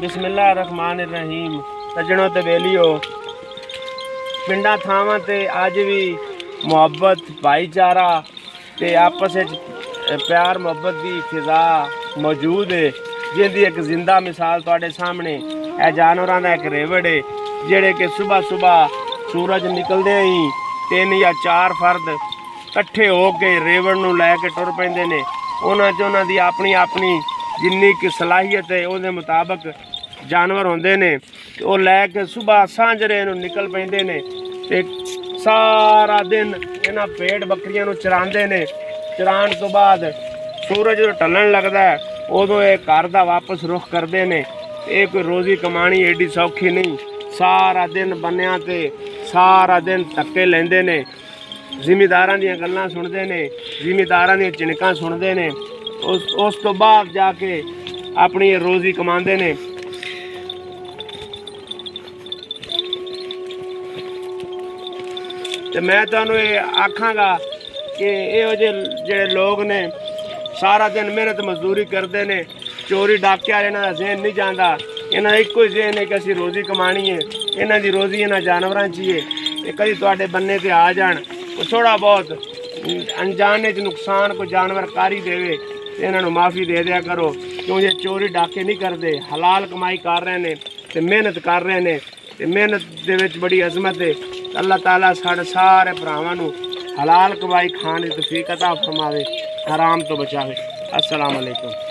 बिस्मिल्लाहिर्रहमानिर्रहीम। सज्जनों ते बेलियो, पिंडा थावां ते अज भी मुहब्बत भाईचारा ते आपस प्यार मुहब्बत की फिजा मौजूद है, जिंदी एक जिंदा मिसाल तुहाडे सामने ए जानवरां दा एक रेवड़ है जेड़े कि सुबह सुबह सूरज निकलदे ही 3 या 4 फर्द कट्ठे होके रेवड़ नूं लैके टुर पैंदे ने। उन्हां च उन्हां दी अपनी अपनी जिन्नी कि सलाहियत है उहदे मुताबक जानवर होंदे ने, वो लैके सुबह सांझरे नूं निकल पैंदे ने ते सारा दिन इन्हां भेड़ बकरियां नूं चरांदे ने। चराण तो बाद सूरज जो ढलन लगता है उदों ये घर दा वापस रुख करते हैं। ये कोई रोज़ी कमानी एडी सौखी नहीं। सारा दिन बन्नियां ते सारा दिन धक्के लेंदे ने, जिमीदारां दीयां गल्लां सुनते ने, जिमीदारां दीयां झिणकां सुनते ने। उस तो बाद जाके अपनी रोज़ी कमाते ने। तो मैं तुहानूं ये आखांगा कि इहो जे लोग ने सारा दिन मेहनत मजदूरी करते हैं, चोरी डाके वाले इन्हां दा ज़हन नहीं जाता। इन्हां दा इक्को ही ज़हन है कि असीं रोज़ी कमानी है। इन्हां दी रोज़ी इन्हां जानवरां च ही है। ते कभी तुहाडे बन्ने ते आ जाण, थोड़ा बहुत अनजाने च नुकसान कोई जानवर कारी देवे तो इन्हां नूं माफ़ी दे दिया करो, क्यों जे चोरी डाके नहीं करते, हलाल कमाई कर रहे हैं तो मेहनत कर रहे हैं। तो मेहनत दे विच बड़ी अजमत है। अल्लाह ताला साढ़े सारे भरावां नूं हलाल कमाई खाने की तौफीक अता फरमावे, हराम तो बचावे। अस्सलाम वालेकुम।